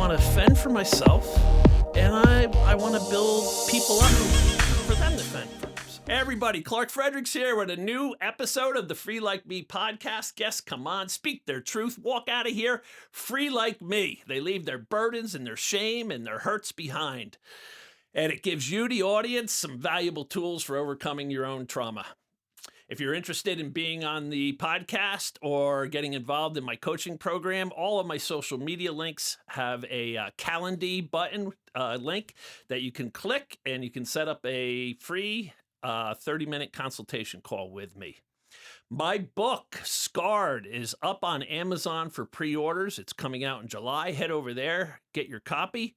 want to fend for myself, and I want to build people up for them to fend for themselves. Hey everybody, Clark Fredericks here with a new episode of the Free Like Me podcast. Guests come on, speak their truth, walk out of here free like me. They leave their burdens and their shame and their hurts behind. And it gives you, the audience, some valuable tools for overcoming your own trauma. If you're interested in being on the podcast or getting involved in my coaching program, all of my social media links have a Calendly button link that you can click, and you can set up a free 30-minute consultation call with me. My book, Scarred, is up on Amazon for pre-orders. It's coming out in July. Head over there, get your copy.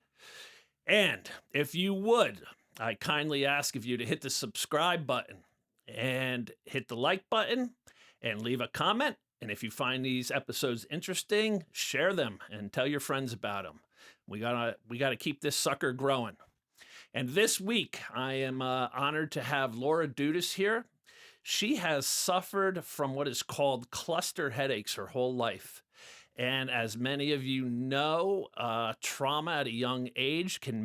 And if you would, I kindly ask of you to hit the subscribe button and hit the like button and leave a comment. And if you find these episodes interesting, share them and tell your friends about them. We gotta keep this sucker growing. And this week, I am honored to have Laura Dudas here. She has suffered from what is called cluster headaches her whole life. And as many of you know, trauma at a young age can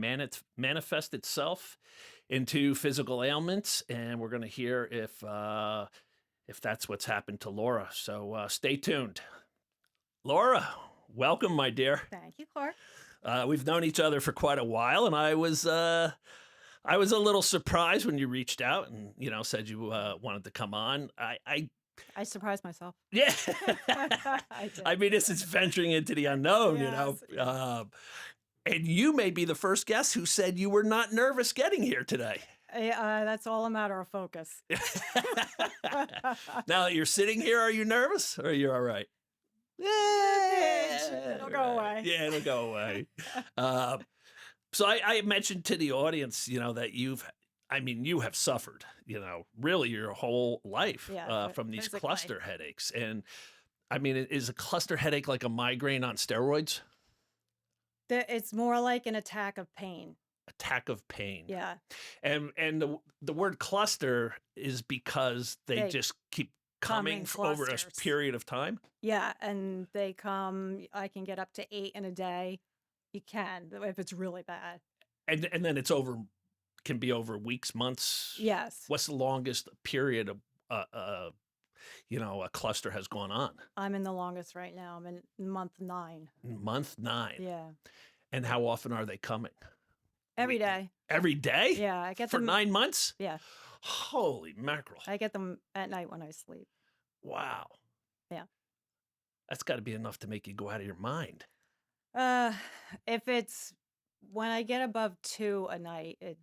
manifest itself into physical ailments, and we're going to hear if that's what's happened to Laura. So stay tuned. Laura, welcome, my dear. Thank you, Clark. We've known each other for quite a while, and I was a little surprised when you reached out and said you wanted to come on. I surprised myself. Yeah. I did. I mean, this is venturing into the unknown, Yes. And you may be the first guest who said you were not nervous getting here today. That's all a matter of focus. Now that you're sitting here, are you nervous or are you all right? Yeah, it'll go away. Yeah, it'll go away. So I mentioned to the audience, that you have suffered, really your whole life from these physically. cluster headaches. And I mean, is a cluster headache like a migraine on steroids? It's more like an attack of pain. Attack of pain. Yeah. And the word cluster is because they just keep coming over a clusters. period of time? Yeah, and they come, I can get up to 8 in a day. You can, if it's really bad. And then can be over weeks, months? Yes. What's the longest period of a cluster has gone on? I'm in the longest right now. I'm in month 9. Month 9? Yeah. And how often are they coming? Every day. Every day? Yeah, I get For them 9 months? Yeah. Holy mackerel. I get them at night when I sleep. Wow. Yeah. That's got to be enough to make you go out of your mind. If it's when I get above 2 a night, it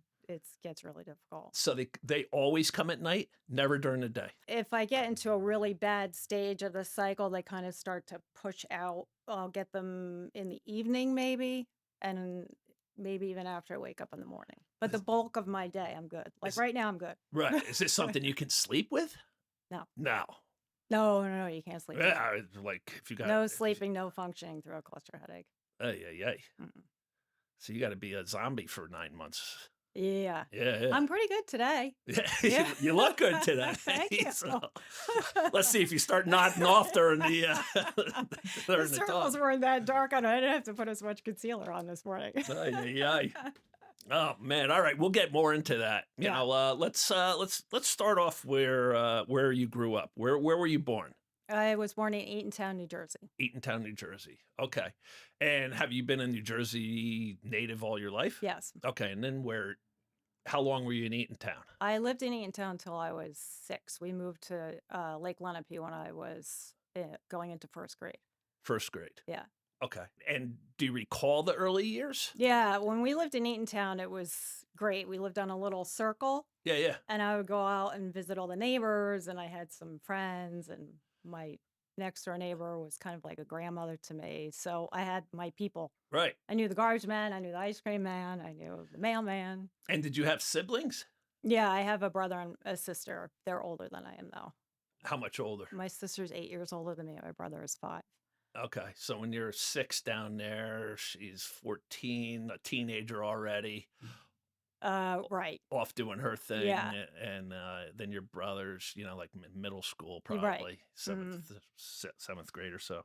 gets really difficult. So they always come at night, never during the day. If I get into a really bad stage of the cycle, they kind of start to push out. I'll get them in the evening maybe, and maybe even after I wake up in the morning. But the bulk of my day, I'm good. Like right now, I'm good. Right. Is this something you can sleep with? No. No. No, you can't sleep. Yeah, like if you got No sleeping, no functioning through a cluster headache. Ay. Mm-mm. So you got to be a zombie for 9 months. Yeah. Yeah. I'm pretty good today. Yeah. You look good today. Thank you. So, let's see if you start nodding off during the The circles weren't that dark on it. I didn't have to put as much concealer on this morning. Ay. Oh man! All right, we'll get more into that. Let's start off where you grew up. Where were you born? I was born in Eatontown, New Jersey. Eatontown, New Jersey. Okay. And have you been in New Jersey native all your life? Yes. Okay. And then how long were you in Eatontown? I lived in Eatontown until I was 6. We moved to Lake Lenape when I was going into first grade. First grade. Yeah. Okay. And do you recall the early years? Yeah. When we lived in Eatontown, it was great. We lived on a little circle. Yeah. And I would go out and visit all the neighbors, and I had some friends, and my next door neighbor was kind of like a grandmother to me. So I had my people. Right. I knew the garbage man. I knew the ice cream man. I knew the mailman. And did you have siblings? Yeah, I have a brother and a sister. They're older than I am, though. How much older? My sister's 8 years older than me. My brother is 5. Okay. So when you're 6 down there, she's 14, a teenager already. Right. off doing her thing, Yeah. and then your brother's, like middle school, You're right. probably seventh grade or so.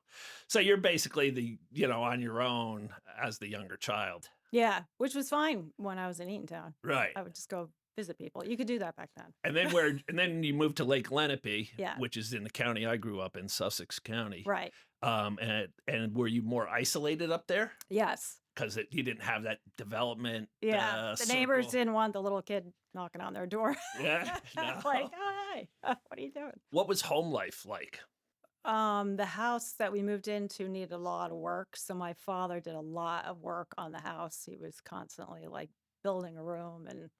So you're basically on your own as the younger child, Yeah, which was fine when I was in Eatontown. right? I would just go visit people. You could do that back then. And then you moved to Lake Lenape, Yeah. which is in the county I grew up in, Sussex County. Right. And were you more isolated up there Yes. because you didn't have that development? Yeah. The neighbors circle? didn't want the little kid knocking on their door. Yeah, no. Like, hi, what are you doing? What was home life like? The house that we moved into needed a lot of work, so my father did a lot of work on the house. He was constantly like building a room and,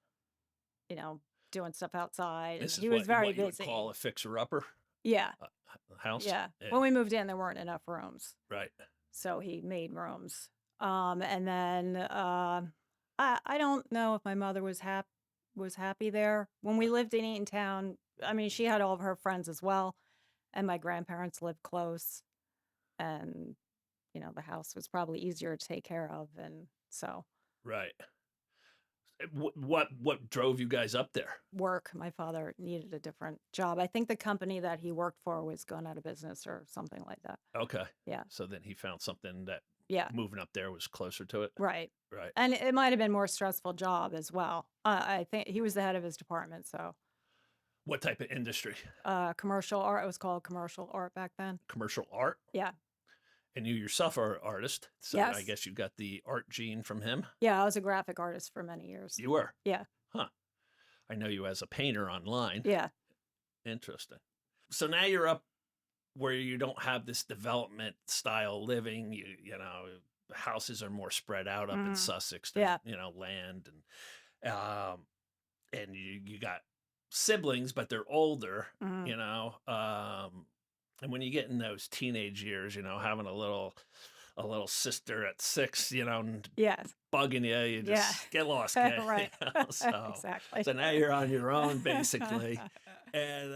doing stuff outside, and This is he was very what you would busy. call a fixer-upper Yeah, house? yeah. When we moved in, there weren't enough rooms, Right. so he made rooms. And then I don't know if my mother was happy there when we lived in Eatontown. I mean, she had all of her friends as well, and my grandparents lived close, and the house was probably easier to take care of, and so Right. What drove you guys up there? work. My father needed a different job. I think the company that he worked for was going out of business or something like that. Okay. Yeah. So then he found something that Yeah. moving up there was closer to it. Right. Right. And it might have been more stressful job as well. I think he was the head of his department, so What type of industry? commercial art. It was called commercial art back then. Commercial art? Yeah. And you yourself are an artist, so I Yes. guess you got the art gene from him. Yeah, I was a graphic artist for many years. You were? Yeah. Huh. I know you as a painter online. Yeah. Interesting. So now you're up where you don't have this development style living. The houses are more spread out up in Sussex. There's, land and you got siblings, but they're older. And when you get in those teenage years, having a little sister at 6, and Yes. bugging you, you just get lost, kid. Right. So, Exactly. so now you're on your own, basically. And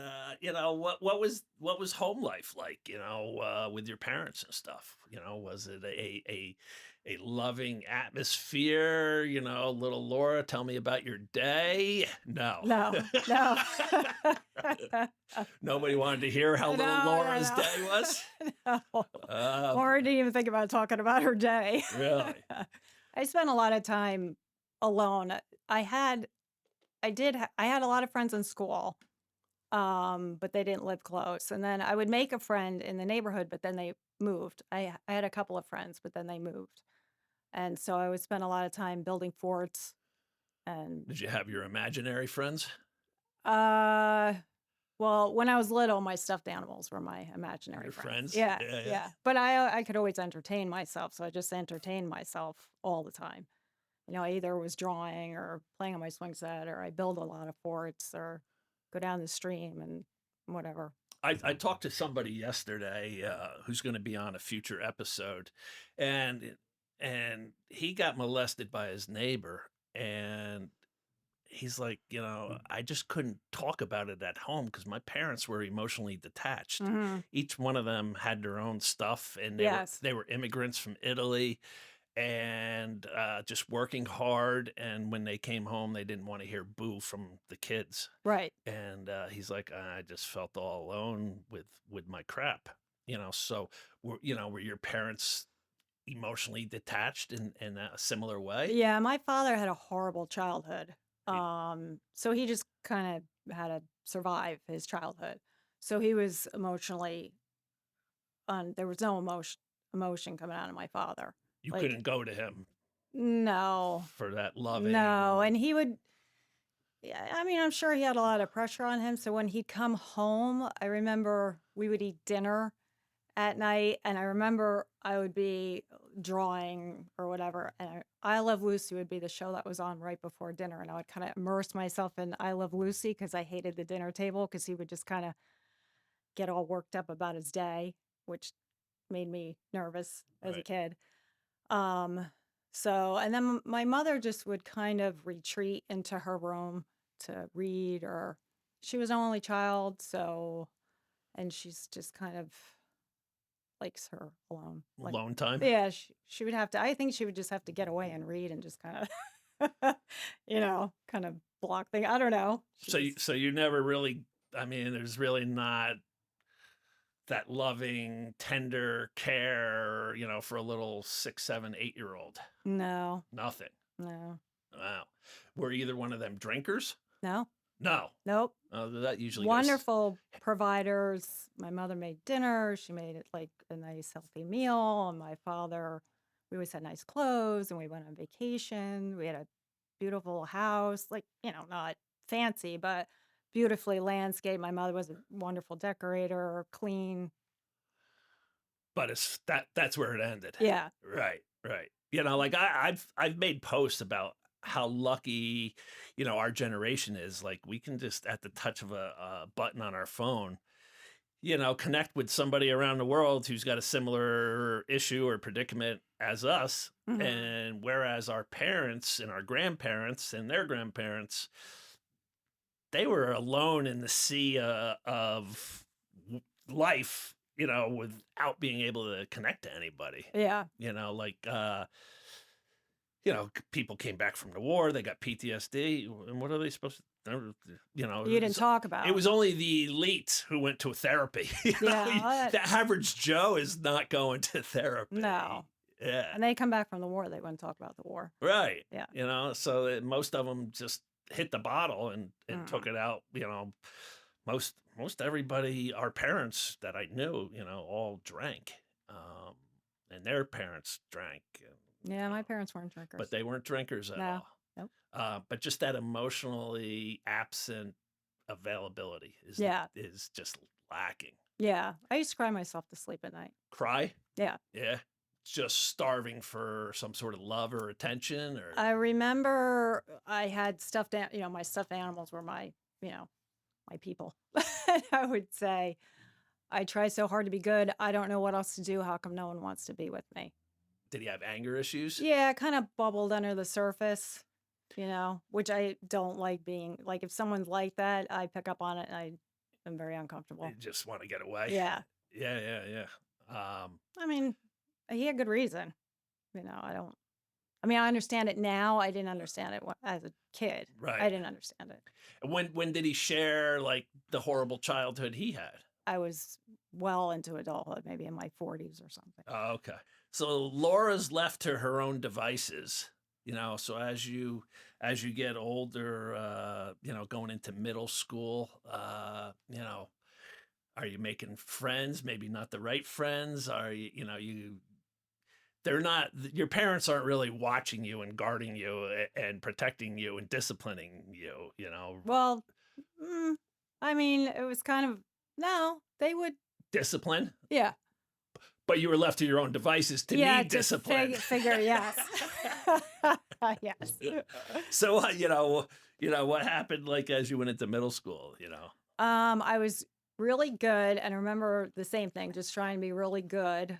what was home life like? With your parents and stuff. Was it a loving atmosphere? Little Laura, tell me about your day. No. No. Nobody wanted to hear how little Laura's day was. No. Laura didn't even think about talking about her day. Really? I spent a lot of time alone. I had a lot of friends in school, but they didn't live close. And then I would make a friend in the neighborhood, but then they moved. I had a couple of friends, but then they moved. And so I would spend a lot of time building forts. And Did you have your imaginary friends? well, when I was little, my stuffed animals were my imaginary Your friends. friends? Yeah, Yeah, yeah. yeah. But I could always entertain myself, so I just entertained myself all the time. I either was drawing or playing on my swing set, or I build a lot of forts, or go down the stream and whatever. I talked to somebody yesterday who's going to be on a future episode, and he got molested by his neighbor, and he's like, I just couldn't talk about it at home because my parents were emotionally detached. Each one of them had their own stuff, and they were immigrants from Italy, and just working hard. And when they came home, they didn't want to hear boo from the kids. Right. And he's like, I just felt all alone with my crap. So were your parents emotionally detached in a similar way? Yeah, my father had a horrible childhood. So he just kind of had to survive his childhood. So he was emotionally there was no emotion coming out of my father. You couldn't go to him No. for that loving. No, and he would. Yeah, I mean, I'm sure he had a lot of pressure on him. So when he'd come home, I remember we would eat dinner at night, and I remember I would be drawing or whatever, and I Love Lucy would be the show that was on right before dinner, and I would kind of immerse myself in I Love Lucy because I hated the dinner table because he would just kind of get all worked up about his day, which made me nervous as a kid. So, and then my mother just would kind of retreat into her room to read, or she was an only child, so, and she's just kind of likes her alone. Alone time? Yeah, she would have to, I think she would just have to get away and read and just kind of kind of block thing. I don't know. She So just you never really, I mean, there's really not that loving, tender care, for a little 6, 7, 8 year old. no, Nothing. no, Wow. Were either one of them drinkers? no, No. nope. That usually goes. Wonderful providers. My mother made dinner. She made it like a nice, healthy meal. And my father, we always had nice clothes and we went on vacation. We had a beautiful house, like, not fancy, but beautifully landscaped. My mother was a wonderful decorator, clean. But that's where it ended. Yeah. Right, right. Like I've made posts about how lucky, our generation is. Like we can just at the touch of a button on our phone, connect with somebody around the world who's got a similar issue or predicament as us. hmm And whereas our parents and our grandparents and their grandparents, they were alone in the sea of life, without being able to connect to anybody. Yeah. Like people came back from the war, they got PTSD, and what are they supposed to? You didn't talk about. It was only the elite who went to therapy. Yeah. The average Joe is not going to therapy. No. Yeah. And they come back from the war. They wouldn't talk about the war. Right. Yeah. So that most of them just hit the bottle and took it out. Most everybody, our parents that I knew, all drank, and their parents drank. Yeah, my parents weren't drinkers. But they weren't drinkers at all. Nope. But just that emotionally absent availability is just lacking. Yeah. I used to cry myself to sleep at night. Cry? Yeah. Yeah. Just starving for some sort of love or attention, or I remember I had stuffed, my stuffed animals were my people. And I would say, I try so hard to be good. I don't know what else to do. How come no one wants to be with me? did he have anger issues? Yeah, it kind of bubbled under the surface, which I don't like being like if someone's like that, I pick up on it and I'm very uncomfortable. You just want to get away. Yeah. Yeah. I mean, he had good reason. I understand it now. I didn't understand it as a kid. Right. I didn't understand it. When did he share like the horrible childhood he had? I was well into adulthood, maybe in my 40s or something. Oh, okay. So Laura's left to her own devices, so as you get older, going into middle school, are you making friends? Maybe not the right friends. Are they're not, your parents aren't really watching you and guarding you and protecting you and disciplining you, Well, it was kind of, no, they would. Discipline? Yeah. But you were left to your own devices to need discipline. Figure, yes. Yes. So, what happened like as you went into middle school, I was really good. And I remember the same thing, just trying to be really good.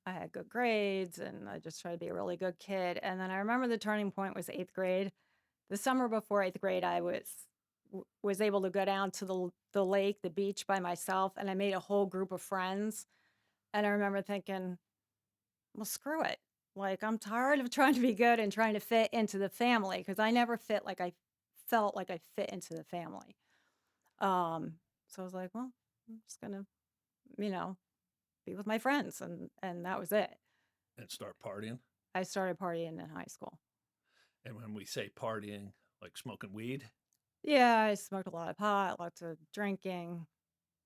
I had good grades and I just tried to be a really good kid. And then I remember the turning point was 8th grade. The summer before 8th grade, I was able to go down to the lake, the beach by myself. And I made a whole group of friends. And I remember thinking, well, screw it. Like, I'm tired of trying to be good and trying to fit into the family because I never felt like I fit into the family. So I was like, well, I'm just going to, be with my friends. And that was it. and start partying? I started partying in high school. And when we say partying, like smoking weed? Yeah, I smoked a lot of pot, lots of drinking.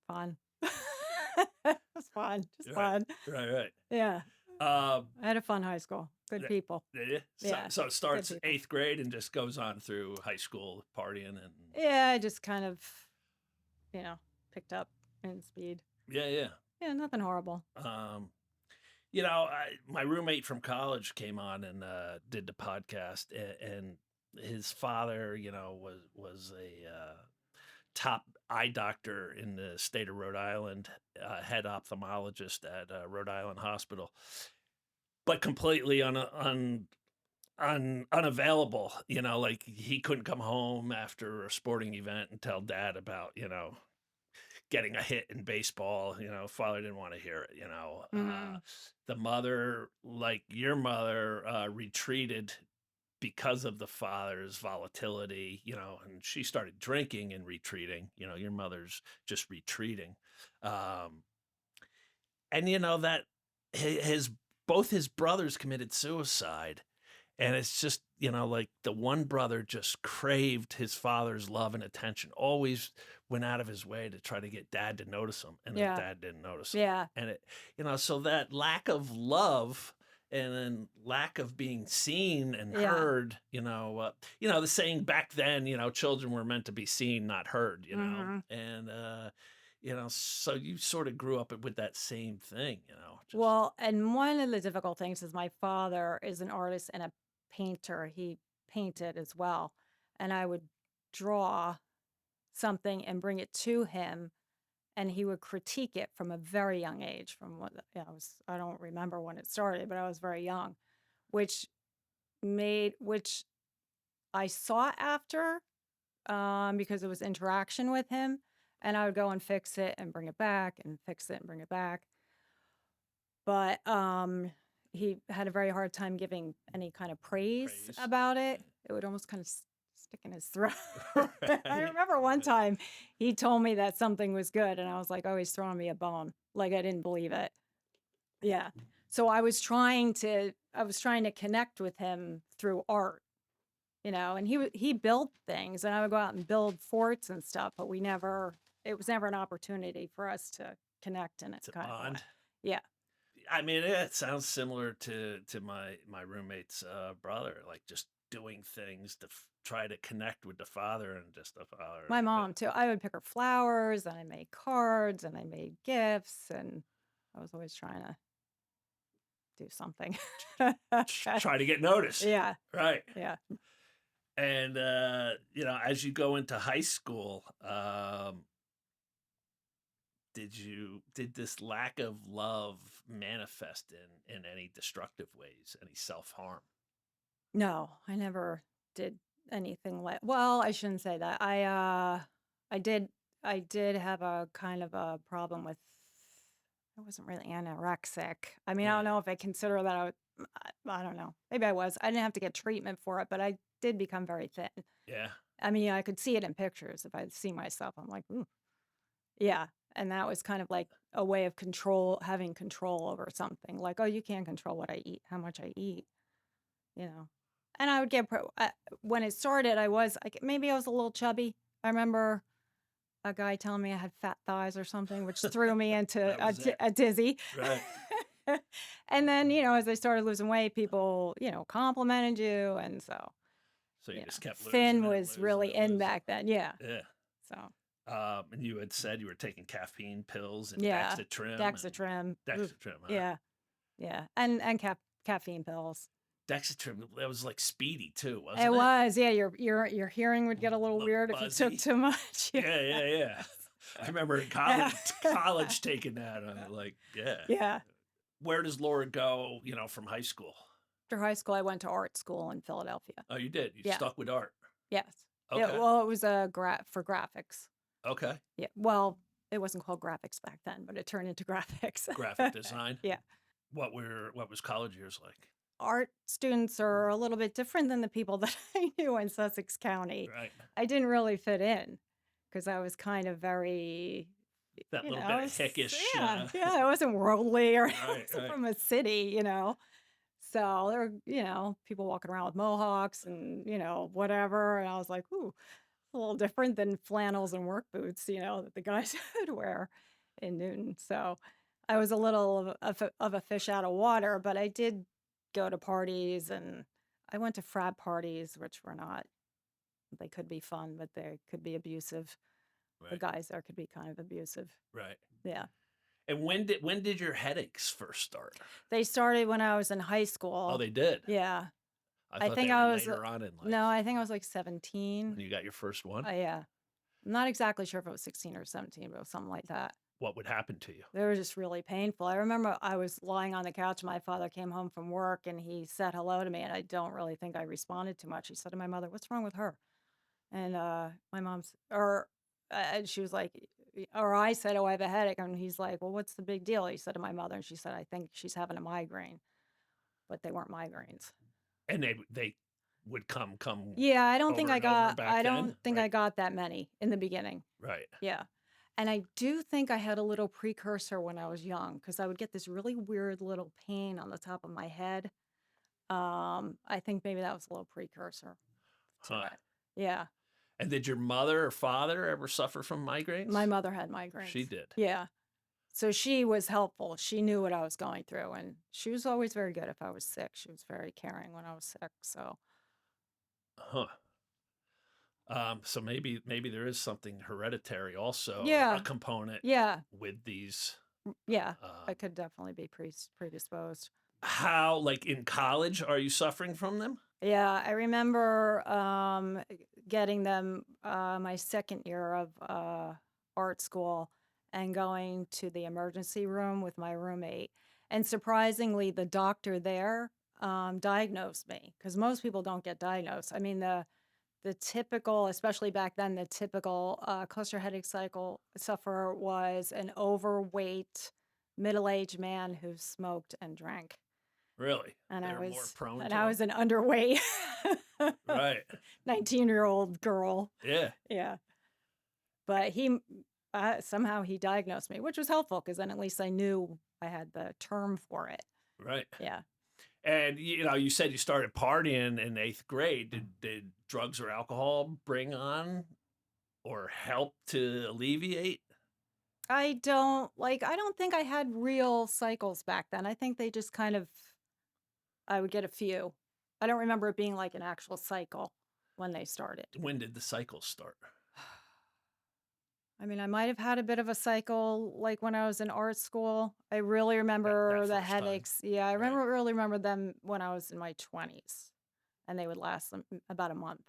Fun. It was fun. Just fun. Right. Yeah. I had a fun high school. Good people. Did you? Yeah, So it starts good people. 8th grade and just goes on through high school partying and Yeah, I just kind of, picked up in speed. yeah. Yeah, nothing horrible. My roommate from college came on and did the podcast, and his father, was a top eye doctor in the state of Rhode Island, head ophthalmologist at Rhode Island Hospital, but completely unavailable. Like he couldn't come home after a sporting event and tell dad about getting a hit in baseball. Father didn't want to hear it. Mhm. The mother, like your mother, retreated because of the father's volatility, and she started drinking and retreating, your mother's just retreating. And that his both his brothers committed suicide. And it's just, like the one brother just craved his father's love and attention, always went out of his way to try to get dad to notice him. And his Yeah. dad didn't notice him. Yeah. And it, so that lack of love and then lack of being seen and Yeah. heard, the saying back then, children were meant to be seen, not heard, Mhm. and, so you sort of grew up with that same thing, just, Well, and one of the difficult things is my father is an artist and a painter. He painted as well. And I would draw something and bring it to him, and he would critique it from a very young age. From what I don't remember when it started, but I was very young, which I sought after because it was interaction with him, and I would go and fix it and bring it back and fix it and bring it back. But he had a very hard time giving any kind of praise Praise. about it. It would almost kind of stick in his throat. I Right. remember one time he told me that something was good, and I was like, oh, he's throwing me a bone. Like, I didn't believe it. Yeah. So I was trying to connect with him through art, and he built things, and I would go out and build forts and stuff, but it was never an opportunity for us to connect in it. To kind of way. bond. Yeah. I mean, it sounds similar to my roommate's brother, like just doing things to try to connect with the father and just the father. My mom too. I would pick her flowers, and I made cards, and I made gifts, and I was always trying to do something. Try to get noticed. Yeah. Right. Yeah. And as you go into high school, did this lack of love manifest in any destructive ways, any self-harm? No, I never did anything like. Well, I shouldn't say that. I did have a kind of a problem with. I wasn't really anorexic. I mean, I Yeah. don't know if I consider that. I don't know. Maybe I was. I didn't have to get treatment for it, but I did become very thin. Yeah. I mean, I could see it in pictures. If I see myself, I'm like, ooh, yeah. And that was kind of like a way of having control over something. Like, oh, you can't control what I eat, how much I eat, And I would get when it started, maybe I was a little chubby. I remember a guy telling me I had fat thighs or something, which threw me into That was it. a dizzy. Right. And then, as I started losing weight, people, complimented you. And so, So you just kept thin losing it, was losing really it, in losing back then. Yeah. it. Yeah. So, And you had said you were taking caffeine pills and yeah. Dexatrim. Dexatrim. Dexatrim. Huh? Yeah. Yeah. And caffeine pills. Dexatrim, that was like speedy too, wasn't it? It was. Yeah. Your hearing would get a little weird if you Buzzy. took too much. Yeah. I remember in college taking that. Yeah. Yeah. Where does Laura go, from high school? After high school, I went to art school in Philadelphia. Oh, you did? You Yeah. stuck with art? Yes. Okay. Yeah, well, it was for graphics. Okay. Yeah. Well, it wasn't called graphics back then, but it turned into graphics. Graphic design? Yeah. What was college years like? Art students are a little bit different than the people that I knew in Sussex County. Right. I didn't really fit in because I was kind of very, That little bit of hickish. Yeah, I wasn't worldly or Right. from a city, So there were, people walking around with mohawks and, whatever. And I was like, ooh, it's a little different than flannels and work boots, that the guys would wear in Newton. So I was a little of a fish out of water, but I did go to parties, and I went to frat parties, which were they could be fun, but they could be abusive. Right. The guys there could be kind of abusive. Right. Yeah. And when did your headaches first start? They started when I was in high school. Oh, they did? Yeah. I think they I were was later on in life. No, I think I was like 17. When you got your first one? Yeah. I'm not exactly sure if it was 16 or 17, but it was something like that. What would happen to you? They were just really painful. I remember I was lying on the couch. My father came home from work, and he said hello to me, and I don't really think I responded too much. He said to my mother, "What's wrong with her?" And my mom's, and she was like, or I said, "Oh, I have a headache," and he's like, "Well, what's the big deal?" He said to my mother, and she said, "I think she's having a migraine," but they weren't migraines. And they would come Yeah, I don't think over I and over got back I then, don't think right? I got that many in the beginning. Right. Yeah. And I do think I had a little precursor when I was young because I would get this really weird little pain on the top of my head. I think maybe that was a little precursor to Huh. it. Yeah. And did your mother or father ever suffer from migraines? My mother had She migraines. did. Yeah. So she was helpful. She knew what I was going through, and she was always very good if I was sick. She was very caring when I was sick. So, Huh. So maybe there is something hereditary also, a yeah. component Yeah. with these. Yeah. I Um, could definitely be predisposed. how, like in college, are you suffering from them? Yeah, I remember getting them my second year of art school and going to the emergency room with my roommate. And surprisingly, the doctor there diagnosed me because most people don't get diagnosed. I mean, the typical, especially back then, the typical cluster headache cycle sufferer was an overweight middle-aged man who smoked and drank. Really? And I They're more was prone and to I them? was an underweight Right. 19-year-old girl. Yeah. Yeah. But somehow he diagnosed me, which was helpful because then at least I knew I had the term for it. Right. Yeah. And you said you started partying in 8th grade. Did drugs or alcohol bring on or help to alleviate? I don't think I had real cycles back then. I think they just I would get a few. I don't remember it being like an actual cycle when they started. When did the cycle start? I mean, I might have had a bit of a cycle like when I was in art school. I really That remember the first time, headaches. Yeah, I right? really remember them when I was in my 20s, and they would last about a month.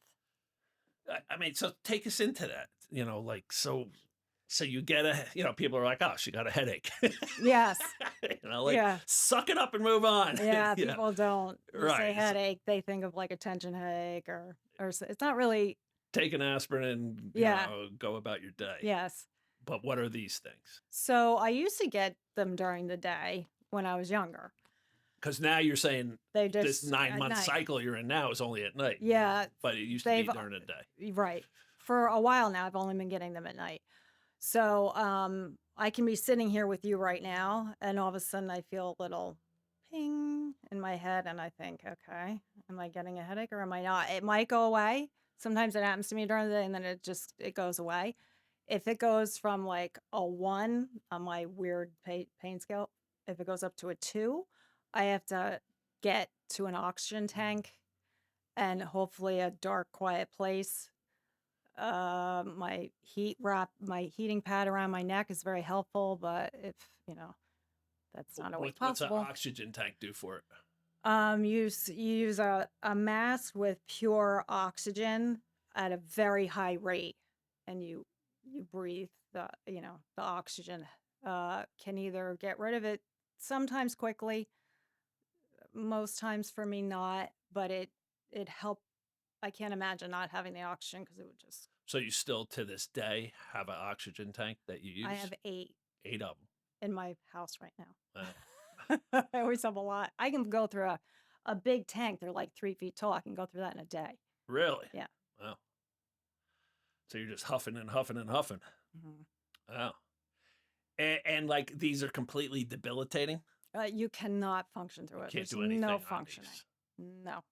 I mean, so take us into that. Like so you get people are like, oh, she got a headache. Yes. Like Yeah. suck it up and move on. Yeah, people don't. You say Right. headache, they think of like a tension headache it's not really. Take an aspirin and Yeah. go about your day. Yes. But what are these things? So I used to get them during the day when I was younger. Because now you're saying They this just at 9-month night. cycle you're in now is only at night. Yeah, But it used to be they've during the day. right. For a while now, I've only been getting them at night. So I can be sitting here with you right now, and all of a sudden I feel a little ping in my head, and I think, okay, am I getting a headache or am I not? It might go away. Sometimes it happens to me during the day, and then it goes away. If it goes from like a 1 on my weird pain scale, if it goes up to a 2, I have to get to an oxygen tank and hopefully a dark, quiet place. My my heating pad around my neck is very helpful, but if that's not always What's an possible. oxygen tank do for it? You use a mask with pure oxygen at a very high rate, and you breathe the oxygen. Can either get rid of it sometimes quickly, most times for me not, but it helped. I can't imagine not having the oxygen because it would just. So you still to this day have an oxygen tank that you use? I have 8 8 of them. in my house right now. Wow. I always have a lot. I can go through a big tank. They're like 3 feet tall. I can go through that in a day. Really? Yeah. Wow. So you're just huffing and huffing and huffing. Mm-hmm. Wow. And like these are completely debilitating. You cannot function through it. Can't There's do anything no on functioning. these. No.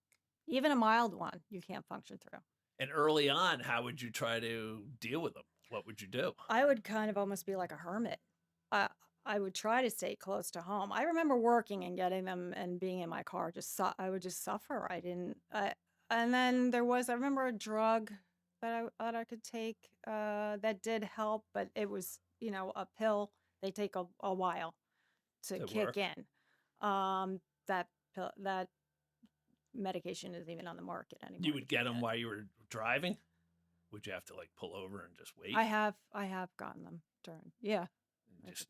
Even a mild one, you can't function through. And early on, how would you try to deal with them? What would you do? I would kind of almost be like a hermit. I would try to stay close to home. I remember working and getting them and being in my car. I would just suffer. And then I remember a drug that I could take that did help, but it was a pill. They take a while to To kick work? in. That medication isn't even on the market anymore. You would get them while you were driving? Would you have to like pull over and just wait? I have gotten them during. Yeah.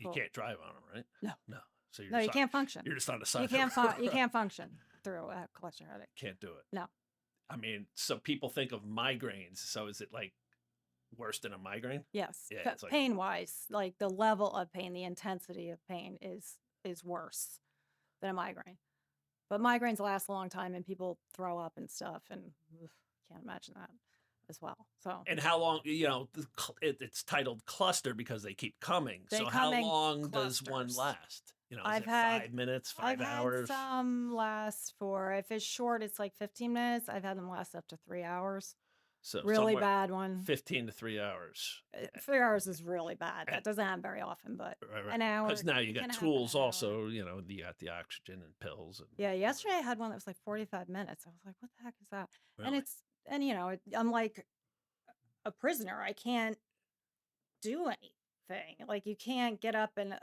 You can't drive on them, right? No. No. So No, you can't function. You're just on the side. You can't you can't function through a cluster headache. Can't do it. No. I mean, so people think of migraines. So is it like worse than a migraine? Yes. Yeah, it's like pain wise, like the level of pain, the intensity of pain is worse than a migraine. But migraines last a long time, and people throw up and stuff, and ugh, can't imagine that as well. So And how long, it's titled cluster because they keep coming. they So how come in long does one clusters. last? Is I've it had 5 minutes, I've 5 had hours? some last for, if it's short, it's like 15 minutes. I've had them last up to 3 hours. So Really somewhere bad one. 15 to 3 hours. 3 hours is really bad. And- That doesn't happen very often, but Right. an hour. Because now you can got happen tools an hour. also, you got the oxygen and pills. And, Yeah, yesterday I had one that was like 45 minutes. I was like, what the heck is that? Really? I'm like a prisoner. I can't do anything. Like, you can't get up and,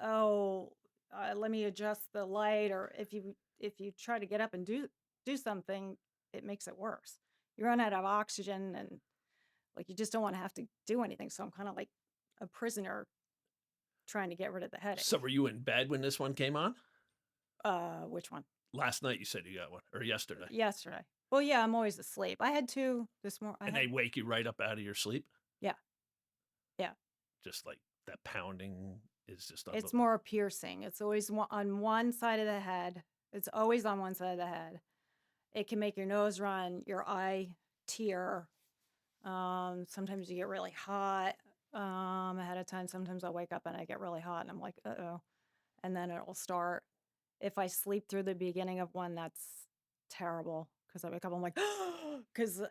let me adjust the light, or if you try to get up and do something, it makes it worse. You run out of oxygen, and like, you just don't want to have to do anything. So I'm kind of like a prisoner trying to get rid of the headache. So were you in bed when this one came on? Which one? Last night you said you got one, or yesterday? Yesterday. Well, yeah, I'm always asleep. I had two this morning. And they wake you right up out of your sleep? Yeah. Yeah. Just like that pounding is just It's more piercing. It's always on one side of the head. It's always on one side of the head. It can make your nose run, your eye tear. Sometimes you get really hot ahead of time. Sometimes I'll wake up and I get really hot, and I'm like, uh-oh. And then it'll start. If I sleep through the beginning of one, that's terrible, because I wake up, I'm like, because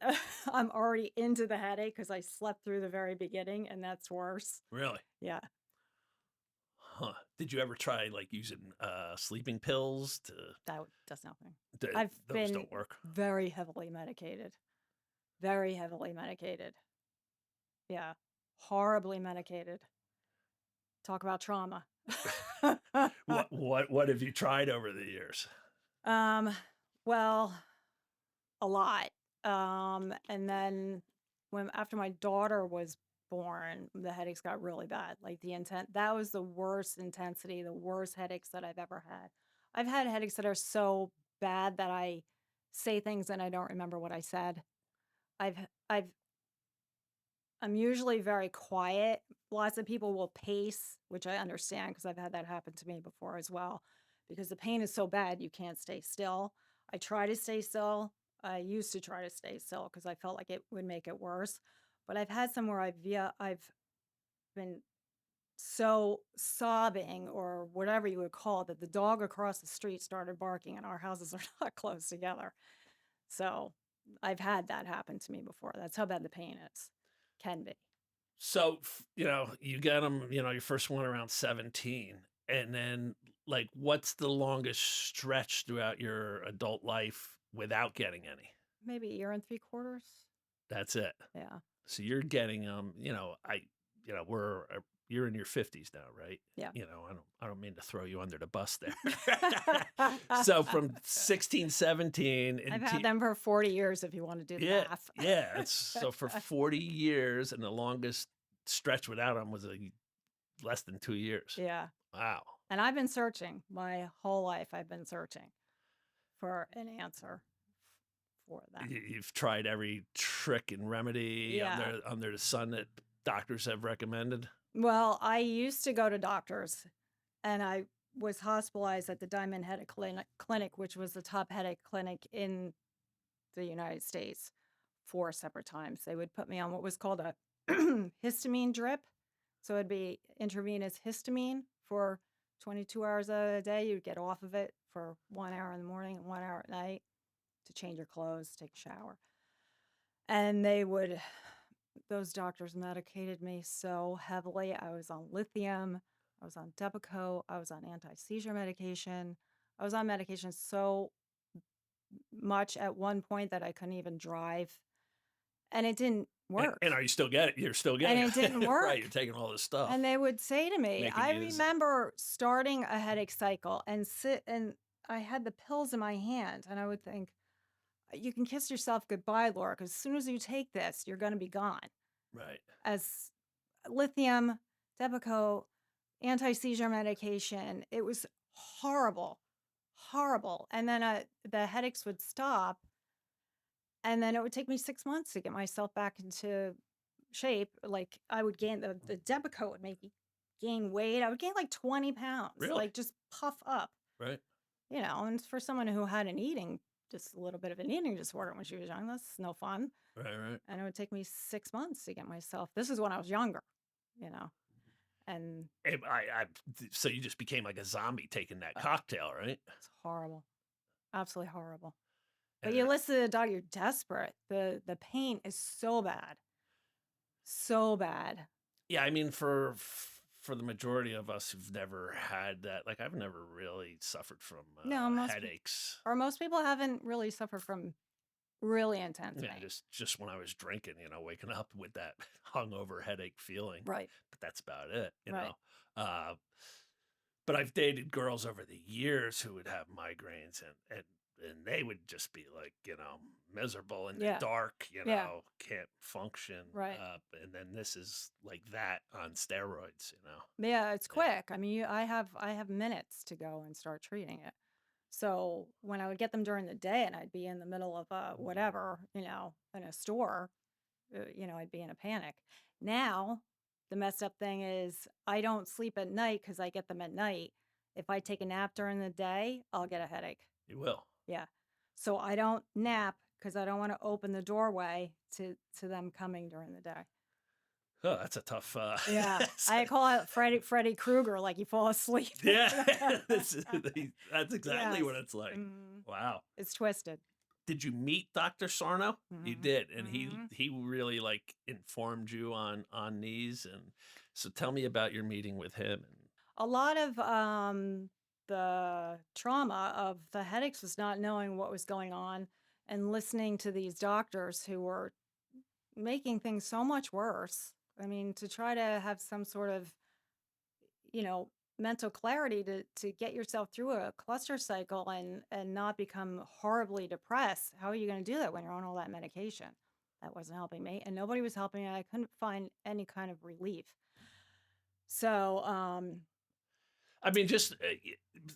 I'm already into the headache because I slept through the very beginning, and that's worse. Really? Yeah. Huh. Did you ever try like using sleeping pills to? That does nothing. Those been don't work. very heavily medicated. Very heavily medicated. Yeah. Horribly medicated. Talk about trauma. What have you tried over the years? Well, a lot. And then after my daughter was born, the headaches got really bad. Like, that was the worst intensity, the worst headaches that I've ever had. I've had headaches that are so bad that I say things and I don't remember what I said. I'm usually very quiet. Lots of people will pace, which I understand because I've had that happen to me before as well. Because the pain is so bad, you can't stay still. I try to stay still. I used to try to stay still because I felt like it would make it worse. But I've had some where I've been so sobbing, or whatever you would call it, that the dog across the street started barking, and our houses are not close together. So I've had that happen to me before. That's how bad the pain is. Can be. So, you get them, your first one around 17. And then, like, what's the longest stretch throughout your adult life without getting any? Maybe a year and 3/4. That's it. Yeah. So you're getting you're in your 50s now, right? Yeah. I don't mean to throw you under the bus there. So from 16, 17, I've had them for 40 years, if you want to do the math. Yeah. So for 40 years, and the longest stretch without them was less than 2 years. Yeah. Wow. And I've been searching my whole life. I've been searching for an answer for that. You've tried every trick and remedy under the sun that doctors have recommended? Well, I used to go to doctors, and I was hospitalized at the Diamond Headache Clinic, which was the top headache clinic in the United States, 4 separate times. They would put me on what was called a histamine drip. So it'd be intravenous histamine for 22 hours a day. You'd get off of it for 1 hour in the morning and 1 hour at night to change your clothes, take a shower. And those doctors medicated me so heavily. I was on lithium, I was on Depakote, I was on anti-seizure medication. I was on medication so much at one point that I couldn't even drive. And it didn't work. And are you still getting it? You're still getting it. And it didn't work. Right, you're taking all this stuff. And they would say to me, I remember starting a headache cycle and I had the pills in my hand, and I would think, you can kiss yourself goodbye, Laura, because as soon as you take this, you're going to be gone. Right. As lithium, Depakote, anti-seizure medication, it was horrible, horrible. And then the headaches would stop, and then it would take me 6 months to get myself back into shape. Like, I would gain, the Depakote would make me gain weight. I would gain like 20 pounds. Really? Like, just puff up. Right. and for someone who had just a little bit of an eating disorder when she was young, that's no fun. Right. And it would take me 6 months to get myself. This is when I was younger, and So you just became like a zombie taking that uh, cocktail, right? it's horrible, absolutely horrible. But And you listen to the dog, you're desperate. The pain is so bad, so bad. yeah, I mean, for the majority of us who've never had that, like I've never really suffered from No, headaches. most people haven't really suffered from really intense Yeah, pain. just when I was drinking, waking up with that hungover headache feeling. Right. But that's about it, Right. Uh, but I've dated girls over the years who would have migraines and they would just be like, miserable in the Yeah. dark, Yeah. can't function. Right. And then this is like that on steroids, Yeah, it's Yeah. quick. I mean, I have minutes to go and start treating it. So when I would get them during the day and I'd be in the middle of whatever, in a store, I'd be in a panic. Now, the messed up thing is I don't sleep at night because I get them at night. If I take a nap during the day, I'll get a headache. You will. Yeah. So I don't nap because I don't want to open the doorway to them coming during the day. Oh, that's a tough. Yeah. I call it Freddy Krueger, like you fall asleep. Yeah, that's exactly what Yes. it's like. Mhm. Wow. It's twisted. Did you meet Dr. Sarno? You Mhm. did, and Mhm. he really like informed you on these, and so tell me about your meeting with him. A lot of the trauma of the headaches was not knowing what was going on and listening to these doctors who were making things so much worse. I mean, to try to have some sort of, mental clarity to get yourself through a cluster cycle and not become horribly depressed. How are you going to do that when you're on all that medication? That wasn't helping me, and nobody was helping me. I couldn't find any kind of relief. So, I mean, just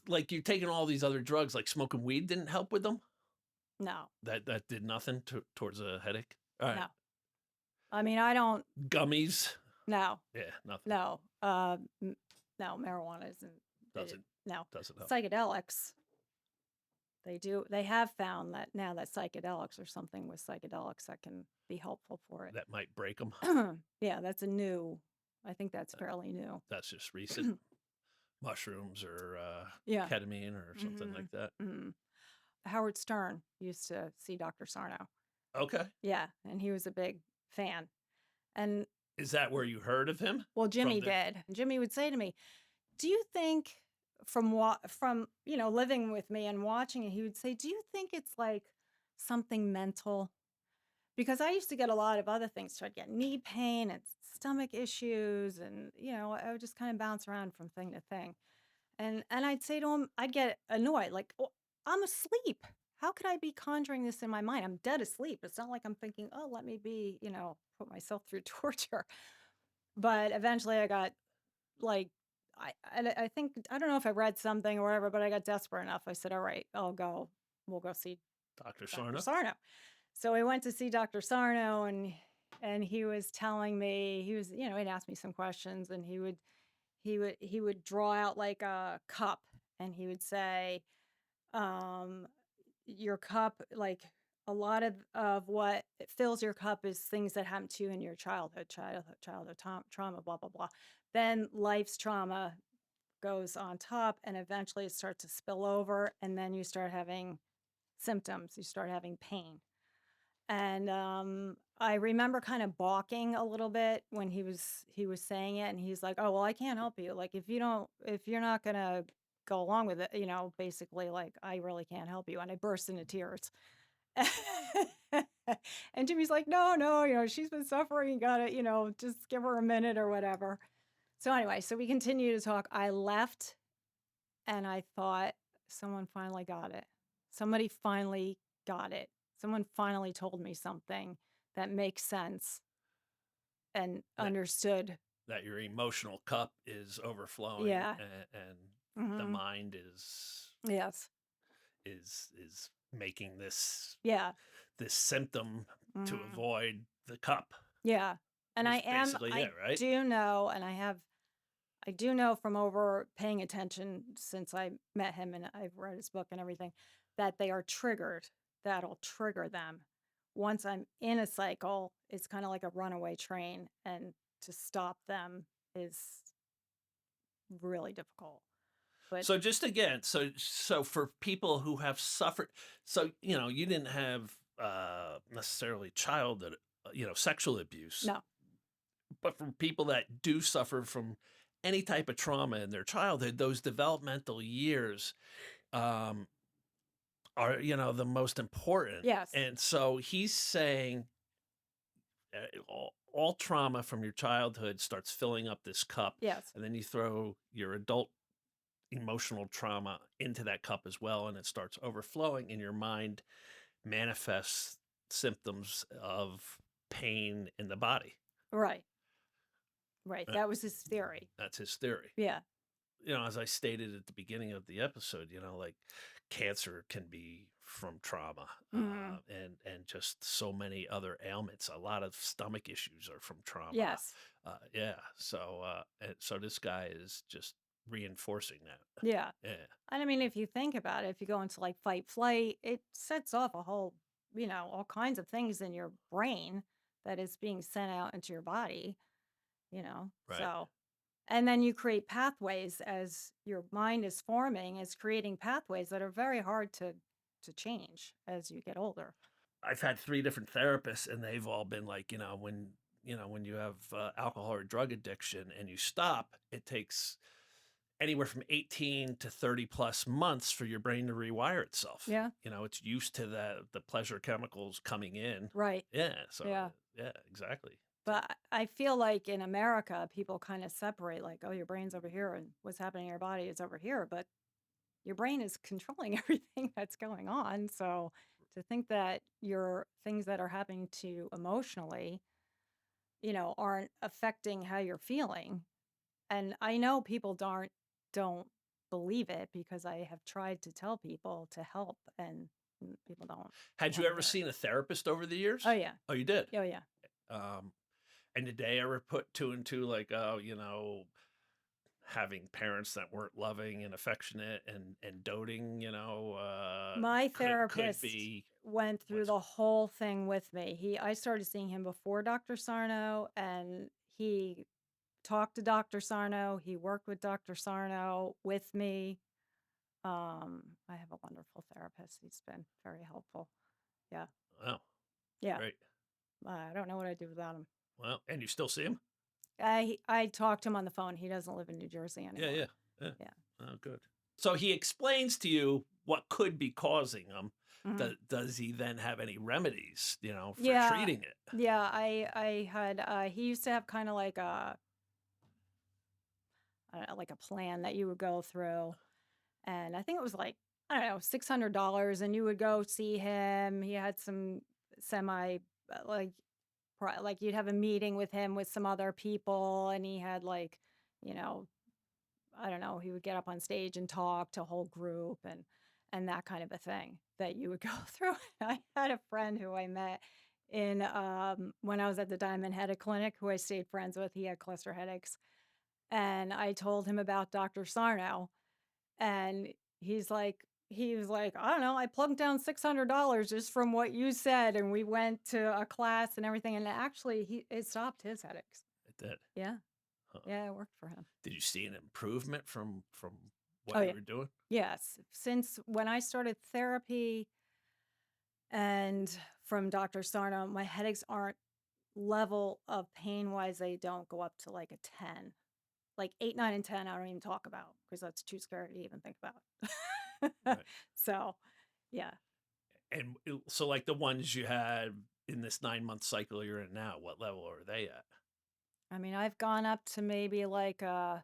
like you're taking all these other drugs, like smoking weed didn't help with them. no, That did nothing towards a headache. All right, no. I mean, I don't. gummies. No, Yeah, nothing. no, no. Marijuana isn't. Doesn't No, help. psychedelics. They have found that now that psychedelics or something with psychedelics that can be helpful for it. That might break them. Yeah, I think that's fairly new. That's just recent. Mushrooms or Yeah. ketamine or something like that. Mhm. Howard Stern used to see Dr. Sarno. Okay. Yeah, and he was a big fan. And Is that where you heard of him? well, Jimmy the- did. And Jimmy would say to me, "Do you think from living with me and watching it, he would say, "Do you think it's like something mental?" Because I used to get a lot of other things. So I'd get knee pain and stomach issues, and I would just kind of bounce around from thing to thing. And I'd say to him, I'd get annoyed, like, "Oh, I'm asleep. How could I be conjuring this in my mind? I'm dead asleep. It's not like I'm thinking, oh, let me put myself through torture." But eventually I got like, I think, I don't know if I read something or whatever, but I got desperate enough. I said, all right, we'll go see Dr. Dr. Sarno? Sarno. So we went to see Dr. Sarno, and he was telling me, he'd ask me some questions, and he would draw out like a cup, and he would say, your cup, like a lot of what fills your cup is things that happened to you in your childhood trauma, blah blah blah. Then life's trauma goes on top, and eventually it starts to spill over, and then you start having symptoms, you start having pain. And I remember kind of balking a little bit when he was saying it, and he's like, "Oh, well, I can't help you. Like, if you're not gonna go along with it, basically, like, I really can't help you." And I burst into tears. And Jimmy's like, "No, no, she's been suffering. You gotta, just give her a minute or whatever." So anyway, so we continue to talk. I left, and I thought, someone finally got it. Somebody finally got it. Someone finally told me something that makes sense and understood. That your emotional cup is overflowing. Yeah. And the Mhm. mind is Yes. making this Yeah. symptom to Mhm. avoid the cup. Yeah. And That's basically I it, right? do know, and I I do know from over paying attention since I met him and I've read his book and everything that they are triggered. That'll trigger them. Once I'm in a cycle, it's kind of like a runaway train, and to stop them is really difficult. But So just again, so for people who have suffered, so you didn't have necessarily childhood, sexual abuse, no, but for people that do suffer from any type of trauma in their childhood, those developmental years um, are the most important. yes, And so he's saying all trauma from your childhood starts filling up this cup, yes, and then you throw your adult emotional trauma into that cup as well, and it starts overflowing, and your mind manifests symptoms of pain in the body. right, right. Uh, That was his theory. That's his theory. Yeah, As I stated at the beginning of the episode, like cancer can be from trauma, mhm, and just so many other ailments. A lot of stomach issues are from trauma. yes, Yeah. So this guy is just reinforcing that. yeah. Yeah. And I mean, if you think about it, if you go into like fight flight, it sets off a whole, all kinds of things in your brain that is being sent out into your body, you know. Right. So, and then you create pathways as your mind is forming, is creating pathways that are very hard to change as you get older. I've had 3 different therapists, and they've all been like, when you have alcohol or drug addiction and you stop, it takes anywhere from 18 to 30 plus months for your brain to rewire itself. Yeah. It's used to the pleasure chemicals coming in. Right. Yeah. So Yeah. yeah, exactly. But I feel like in America, people kind of separate like, oh, your brain's over here and what's happening in your body is over here. But your brain is controlling everything that's going on. So to think that your things that are happening to you emotionally, aren't affecting how you're feeling. And I know people don't believe it because I have tried to tell people to help and people don't Had you want to ever hear it. seen a therapist over the years? Oh yeah. Oh, you did? Oh yeah. Um, and did they ever put 2 and 2 like, oh, having parents that weren't loving and affectionate and doting, My could therapist be went through what's the whole thing with me. I started seeing him before Dr. Sarno, and he talked to Dr. Sarno. He worked with Dr. Sarno with me. I have a wonderful therapist. He's been very helpful. Yeah. wow, Yeah. great. I don't know what I'd do without him. Well, and you still see him? I talked to him on the phone. He doesn't live in New Jersey Yeah, anymore. yeah. Yeah. Oh, good. So he explains to you what could be causing them. Mhm. Does he then have any remedies, for Yeah. treating it? Yeah. I had, he used to have kind of like I don't know, like a plan that you would go through. And I think it was like, I don't know, $600, and you would go see him. He had some semi, like, like you'd have a meeting with him with some other people, and he had like, you know, I don't know, he would get up on stage and talk to a whole group and that kind of a thing that you would go through. I had a friend who I met in when I was at the Diamond Headache Clinic who I stayed friends with. He had cluster headaches. And I told him about Dr. Sarno, and he was like, I don't know, I plunked down $600 just from what you said, and we went to a class and everything, and actually it stopped his headaches. It did. Yeah. Huh. Yeah, it worked for him. Did you see an improvement from what Oh you yeah. were doing? Yes. Since when I started therapy and from Dr. Sarno, my headaches aren't level of pain wise, they don't go up to like a 10. Like 8, 9, and 10, I don't even talk about because that's too scary to even think about. Right. So, yeah. And so, like the ones you had in this 9-month cycle you're in now, what level are they at? I mean, I've gone up to maybe like I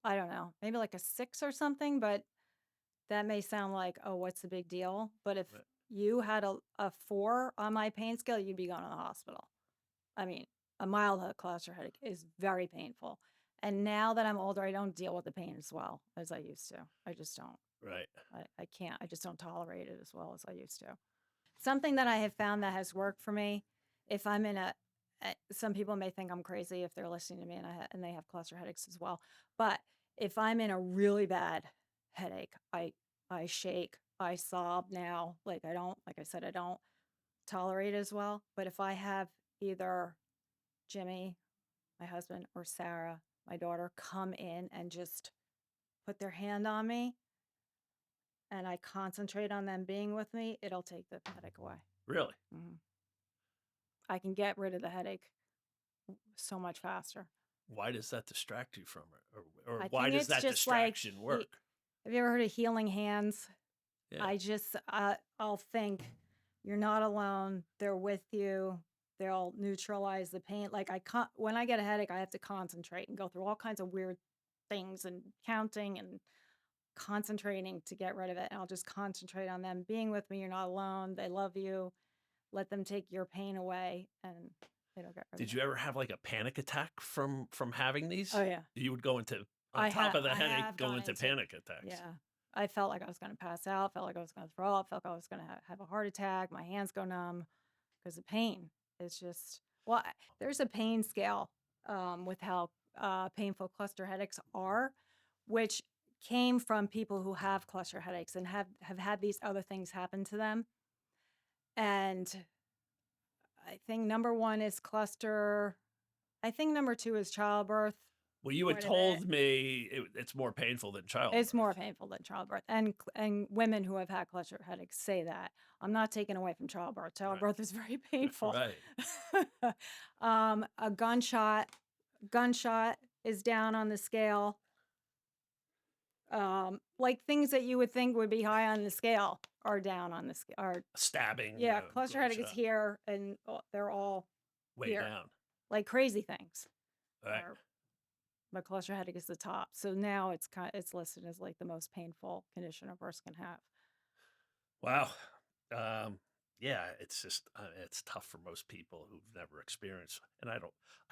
don't know, maybe like a 6 or something, but that may sound like, oh, what's the big deal? But if Right. you had a 4 on my pain scale, you'd be going to the hospital. I mean, a mild cluster headache is very painful. And now that I'm older, I don't deal with the pain as well as I used to. I just don't. Right. I can't. I just don't tolerate it as well as I used to. Something that I have found that has worked for me, if I'm in some people may think I'm crazy if they're listening to me and they have cluster headaches as well. But if I'm in a really bad headache, I shake, I sob now. Like I said, I don't tolerate as well. But if I have either Jimmy, my husband, or Sarah, my daughter, come in and just put their hand on me and I concentrate on them being with me, it'll take the headache away. Really? Mhm. I can get rid of the headache so much faster. Why does that distract you from it? Or I why think does it's that just like, distraction work? have you ever heard of healing hands? Yeah. I just, I'll think you're not alone. They're with you. They'll neutralize the pain. Like when I get a headache, I have to concentrate and go through all kinds of weird things and counting and concentrating to get rid of it. And I'll just concentrate on them being with me. You're not alone. They love you. Let them take your pain away and it'll get rid of Did it. you ever have like a panic attack from having these? Oh, yeah. You would go into, on I top of the I headache, have go gone into into, panic attacks. yeah. I felt like I was going to pass out, felt like I was going to throw up, felt like I was going to have a heart attack. My hands go numb because of pain. It's just, well, there's a pain scale with how painful cluster headaches are, which came from people who have cluster headaches and have had these other things happen to them. And I think number one is cluster. I think number two is childbirth. Well, you had Quite a told me it's more painful than childbirth. It's more painful than childbirth, and women who have had cluster headaches say that. I'm not taking away from childbirth. Childbirth is very painful. Right. A gunshot is down on the scale. Like things that you would think would be high on the scale are down on the scale. Are Stabbing. yeah, cluster headache is gunshot. here, and they're all Way here. down. Like crazy things. Right. But cluster headache is the top. So now it's listed as like the most painful condition a person can have. Wow. Yeah, it's just it's tough for most people who've never experienced, and I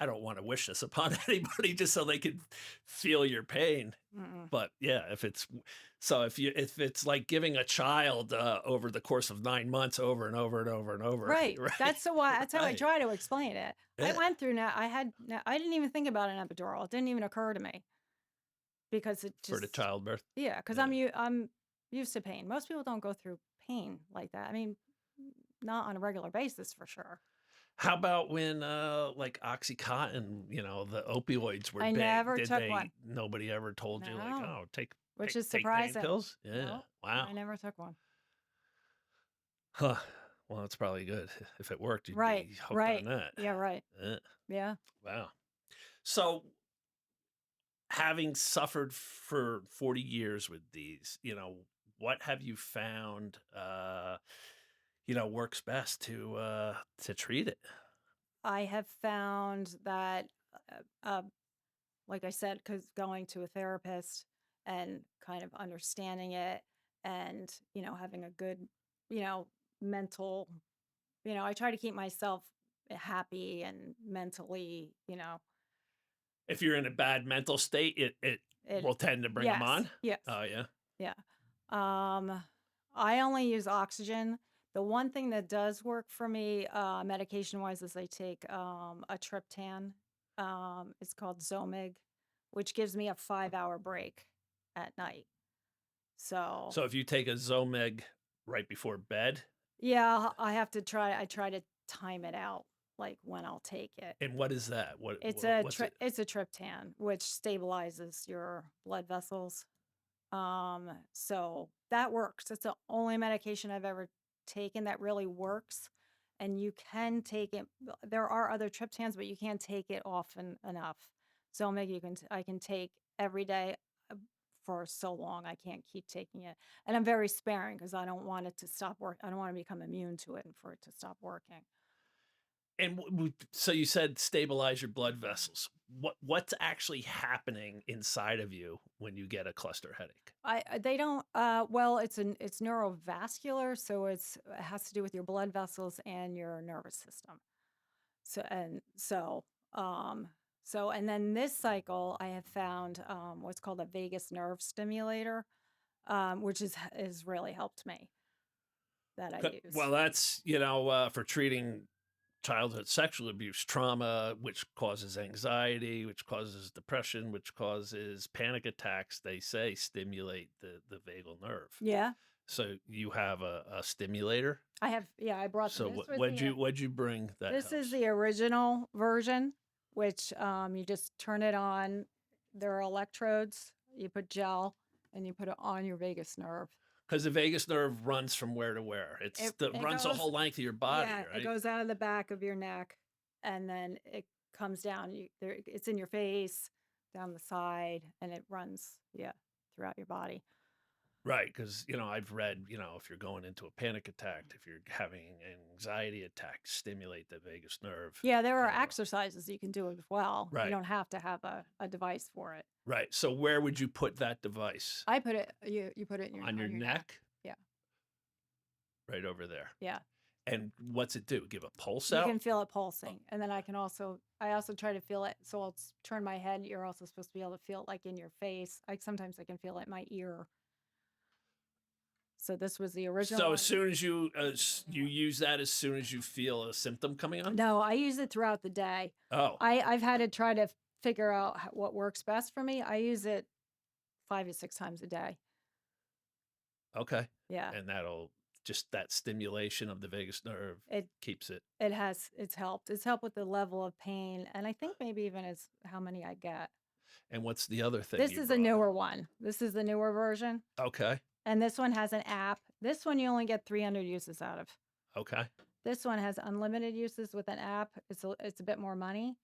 don't want to wish this upon anybody just so they can feel your pain. Mm-mm. But yeah, if it's like giving a child over the course of 9 months over and over and over and over. Right. That's how I Right. try to explain it. I Yeah. went through I didn't even think about an epidural. It didn't even occur to me because it just For the childbirth. yeah, because Yeah. I'm used to pain. Most people don't go through pain like that. I mean, not on a regular basis for sure. How about when like OxyContin, the opioids were I big? never Did took one. Nobody ever told you like, No. oh, Which is take pain surprising. pills? Yeah. No, Wow. I never took one. Huh. Well, it's probably good. If it worked, you'd Right. be hooked Right. on that. Yeah, right. Yeah. Yeah. Wow. So, having suffered for 40 years with these, what have you found, works best to treat it? I have found that, like I said, because going to a therapist and kind of understanding it and, having a good, mental, I try to keep myself happy and mentally, If you're in a bad mental state, it will tend to bring them yes, on. yes, Oh yeah. yeah. I only use oxygen. The one thing that does work for me, medication-wise, is I take a triptan. It's called Zomig, which gives me a 5-hour break at night. So So if you take a Zomig right before bed, yeah, I try to time it out, like when I'll take it. and what is that? It's What's it? it's a triptan, which stabilizes your blood vessels. So that works. It's the only medication I've ever taken that really works. And you can take it. There are other triptans, but you can't take it often enough. So maybe I can take every day for so long. I can't keep taking it. And I'm very sparing because I don't want it to stop work. I don't want to become immune to it and for it to stop working. And so you said stabilize your blood vessels. What's actually happening inside of you when you get a cluster headache? They don't well it's neurovascular, so it has to do with your blood vessels and your nervous system. And then this cycle I have found what's called a vagus nerve stimulator, which is really helped me that I use. Well, that's for treating childhood sexual abuse, trauma, which causes anxiety, which causes depression, which causes panic attacks, they say stimulate the vagal nerve. Yeah. So you have a stimulator. I have, I brought So them. This was what'd you bring that This is helps? the original version, which you just turn it on. There are electrodes. You put gel and you put it on your vagus nerve. Because the vagus nerve runs from where to where? It runs the goes- whole length of your body, Yeah, right? it goes out of the back of your neck, and then it comes down. It's in your face, down the side, and it runs, throughout your body. Right, because I've read, if you're going into a panic attack, if you're having an anxiety attack, stimulate the vagus nerve. Yeah, there are exercises you can do as well. Right. You don't have to have a device for it. Right. So where would you put that device? I put it. You put it in on your neck? Yeah. Right over there. Yeah. And what's it do? Give a pulse You out? can feel it pulsing, and then I also try to feel it. So I'll turn my head. You're also supposed to be able to feel it like in your face. Sometimes I can feel it in my ear. So this was the original. So one. as soon as you use that, as soon as you feel a symptom coming on? No, I use it throughout the day. Oh. I've had to try to figure out what works best for me. I use it 5 to 6 times a day. Okay. Yeah. And that'll just that stimulation of the vagus nerve keeps it. It's helped. It's helped with the level of pain, and I think maybe even as how many I get. And what's the other thing? This is a newer one. This is the newer version. Okay. And this one has an app. This one you only get 300 uses out of. Okay. This one has unlimited uses with an app. It's a bit more money.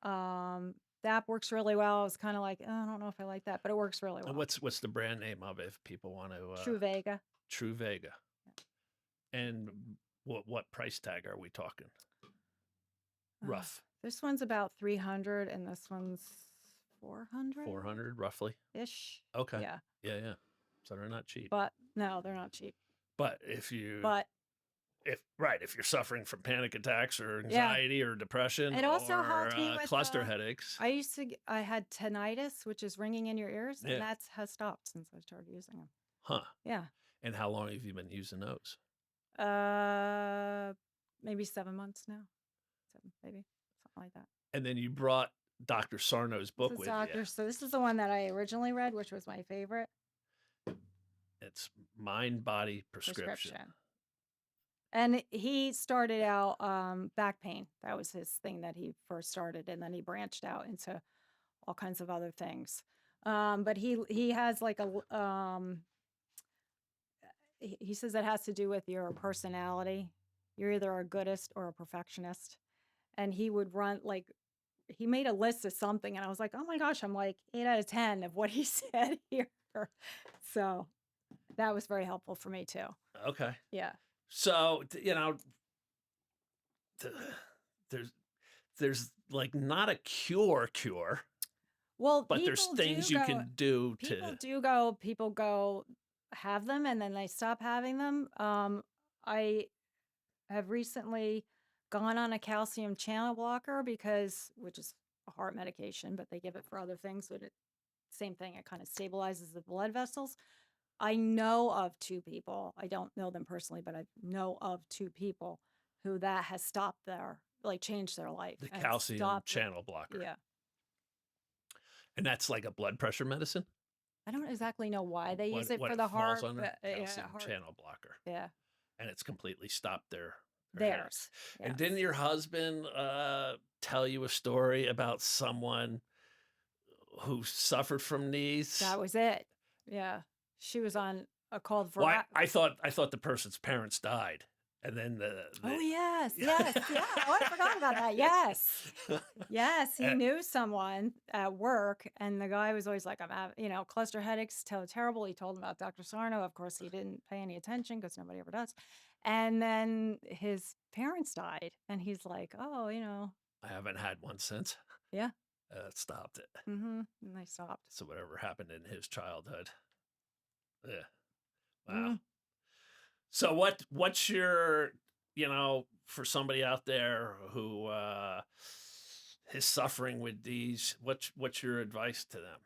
The app works really well. I was kind of like, oh, I don't know if I like that, but it works really well. And what's the brand name of it if people want to? True Vega. True Vega. And what price tag are we talking? Rough. This one's about 300, and this one's 400. 400 roughly. Ish. Okay. Yeah. Yeah. So they're not cheap. But no, they're not cheap. But if you're suffering from panic attacks or anxiety or depression, it also or helped me with cluster headaches. I had tinnitus, which is ringing in your ears, and that has stopped since I started using them. Huh. Yeah. And how long have you been using those? Maybe 7 months now. 7, maybe something like that. And then you brought Dr. Sarno's book with you. So this is the one that I originally read, which was my favorite. It's Mind Body Prescription. And he started out back pain. That was his thing that he first started, and then he branched out into all kinds of other things. But he has like he says it has to do with your personality. You're either a goodist or a perfectionist. And he would he made a list of something, and I was like, oh my gosh, I'm like 8 out of 10 of what he said here. So that was very helpful for me too. Okay. Yeah. So, there's like not a cure. Well, but there's things you can do people go have them and then they stop having them. I have recently gone on a calcium channel blocker which is a heart medication, but they give it for other things. But same thing, it kind of stabilizes the blood vessels. I know of 2 people. I don't know them personally, but I know of 2 people who that has stopped changed their life. The calcium channel blocker. Yeah. And that's like a blood pressure medicine? I don't exactly know why they use it for the heart. Calcium channel blocker. Yeah. And it's completely stopped theirs. Yes. And didn't your husband tell you a story about someone who suffered from these? That was it. Yeah. She was on a call for. Well, I thought the person's parents died, and then oh yes, yeah. Oh, I forgot about that. Yes, yes. He knew someone at work, and the guy was always like, "I'm having, cluster headaches, terrible." He told him about Dr. Sarno. Of course, he didn't pay any attention because nobody ever does. And then his parents died, and he's like, "Oh, I haven't had one since." Yeah. Stopped it. Mm-hmm. And they stopped. So whatever happened in his childhood. Yeah. Wow. Mm-hmm. So what's your, for somebody out there who is suffering with these, what's your advice to them?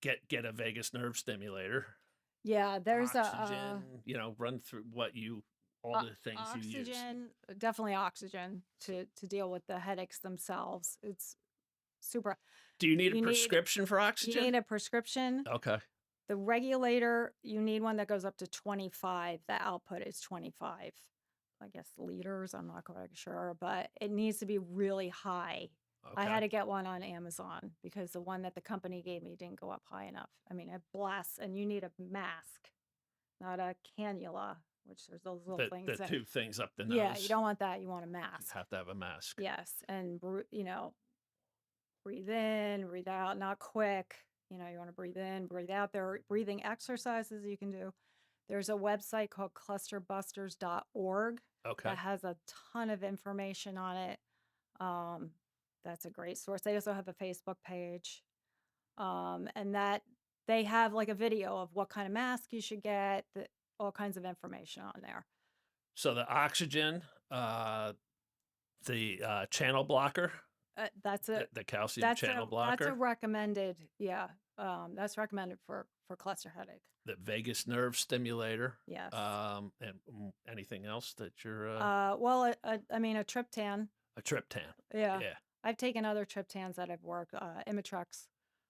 Get a vagus nerve stimulator. Yeah, there's oxygen, run through what you all the things you use? Oxygen, definitely oxygen to deal with the headaches themselves. It's super. Do you need a You need prescription for you oxygen? need a prescription. Okay. The regulator, you need one that goes up to 25. The output is 25, I guess, liters. I'm not quite sure, but it needs to be really high. I Okay. had to get one on Amazon because the one that the company gave me didn't go up high enough. I mean, it blasts, and you need a mask, not a cannula, which there's those little The things that, two things up the yeah, nose. you don't want that. You want a You mask. have to have a mask. Yes. And, breathe in, breathe out, not quick. You want to breathe in, breathe out. There are breathing exercises you can do. There's a website called clusterbusters.org Okay. that has a ton of information on it. That's a great source. They also have a Facebook page. And that they have like a video of what kind of mask you should get, all kinds of information on there. So the oxygen, the channel blocker, That's a the calcium that's channel a blocker, that's a recommended, yeah. That's recommended for cluster headache. the vagus nerve stimulator. Yes. And anything else that you're Well, I mean, a triptan. a triptan. Yeah. Yeah. I've taken other triptans that have worked. Imitrex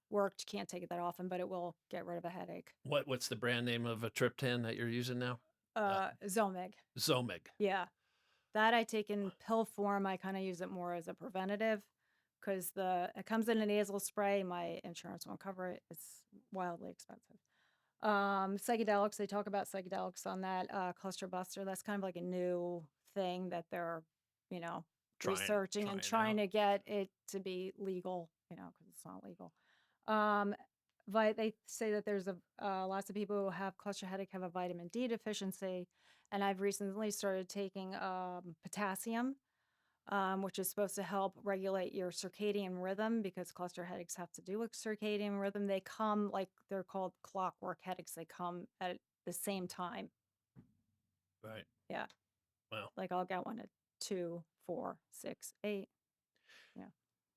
worked. Can't take it that often, but it will get rid of a headache. What's the brand name of a triptan that you're using now? Zomig. Zomig. Yeah. That I take in pill form. I kind of use it more as a preventative because it comes in a nasal spray. My insurance won't cover it. It's wildly expensive. Psychedelics, they talk about psychedelics on that cluster buster. That's kind of like a new thing that they're, researching and trying to get it to be legal, because it's not legal. But they say that there's lots of people who have cluster headache have a vitamin D deficiency, and I've recently started taking potassium, which is supposed to help regulate your circadian rhythm because cluster headaches have to do with circadian rhythm. They come they're called clockwork headaches. They come at the same time. Right. Yeah. Wow. Like I'll get one at 2, 4, 6, 8. Yeah.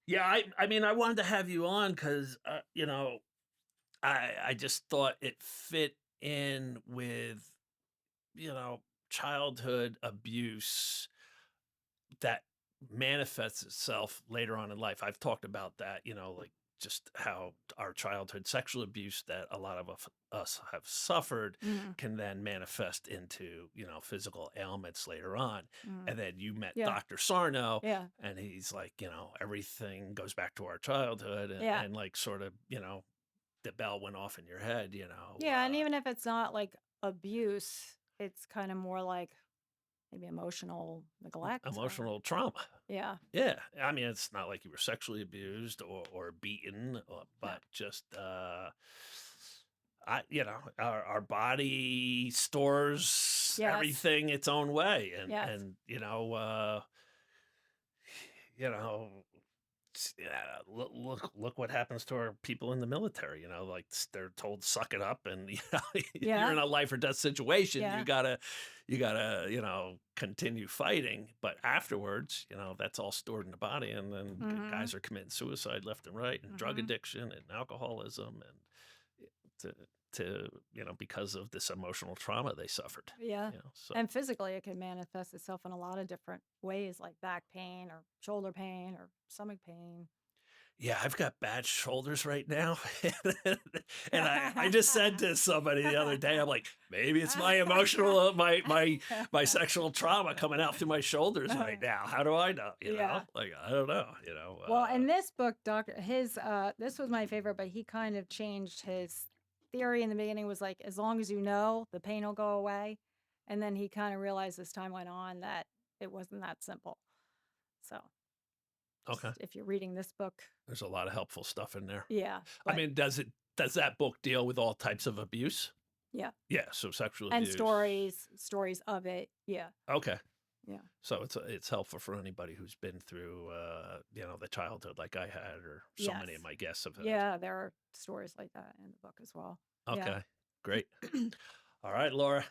Yeah. I mean, I wanted to have you on because, I just thought it fit in with, childhood abuse that manifests itself later on in life. I've talked about that, like just how our childhood sexual abuse that a lot of us have suffered can then manifest into, physical ailments later on. And then you met Yeah. Dr. Sarno, Yeah. and he's like, everything goes back to our childhood, and, Yeah. and like sort of, the bell went off in your head, Yeah. And even if it's not like abuse, it's kind of more like maybe emotional neglect. emotional trauma. Yeah. Yeah, I mean, it's not like you were sexually abused or beaten, but just our body stores Yes. everything its own way, and Yes. and look what happens to our people in the military. Like they're told suck it up, and Yeah. you're in a life or death situation. Yeah. You gotta continue fighting, but afterwards, that's all stored in the body, and then guys are committing suicide left and right, and drug addiction and alcoholism, and to because of this emotional trauma they suffered. Yeah. So And physically, it can manifest itself in a lot of different ways, like back pain or shoulder pain or stomach pain. yeah, I've got bad shoulders right now, and I just said to somebody the other day, I'm like, maybe it's my emotional my sexual trauma coming out through my shoulders right now. How do I know? Yeah. Like I don't know. Well, in this book, this was my favorite, but he kind of changed his theory in the beginning. Was like, as long as you know, the pain will go away, and then he kind of realized as time went on that it wasn't that simple. So, Okay, if you're reading this book, there's a lot of helpful stuff in there. yeah. I mean, does that book deal with all types of abuse? Yeah. Yeah, so sexual And abuse stories of it. Yeah. Okay. Yeah. So it's helpful for anybody who's been through the childhood like I had, or so many of Yes. my guests have had. Yeah, there are stories like that in the book as well. Okay, Yeah. great. All right, Laura.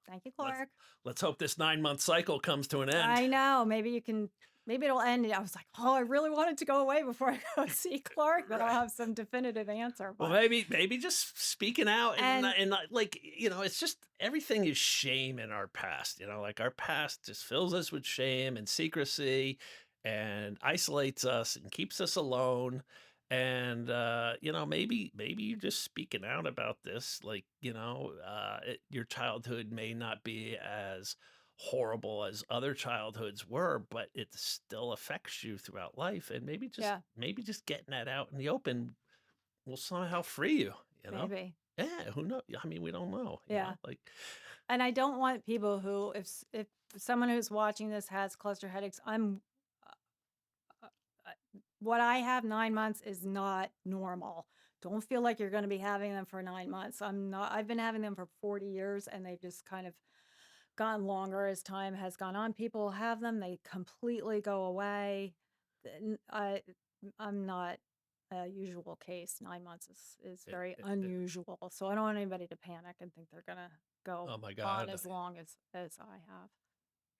Thank you, Clark. Let's hope this 9-month cycle comes to an end. I know. Maybe you can maybe it'll end. I was like, oh, I really wanted to go away before I go see Clark, but I'll have some definitive answer. Well, But maybe just speaking out and like, it's just everything is shame in our past. Like our past just fills us with shame and secrecy and isolates us and keeps us alone. And maybe you're just speaking out about this. Like, your childhood may not be as horrible as other childhoods were, but it still affects you throughout life. And yeah, maybe just getting that out in the open will somehow free you, you know? maybe. Yeah, who knows? I mean, we don't know, Yeah. like, And I don't want people who, if someone who's watching this has cluster headaches, uh, what I have 9 months is not normal. Don't feel like you're going to be having them for 9 months. I'm not. I've been having them for 40 years, and they've just kind of gotten longer as time has gone on. People have them; they completely go away. I'm not a usual case. 9 months is very unusual. So I don't want anybody to panic and think they're gonna go oh my on God. as long as I have.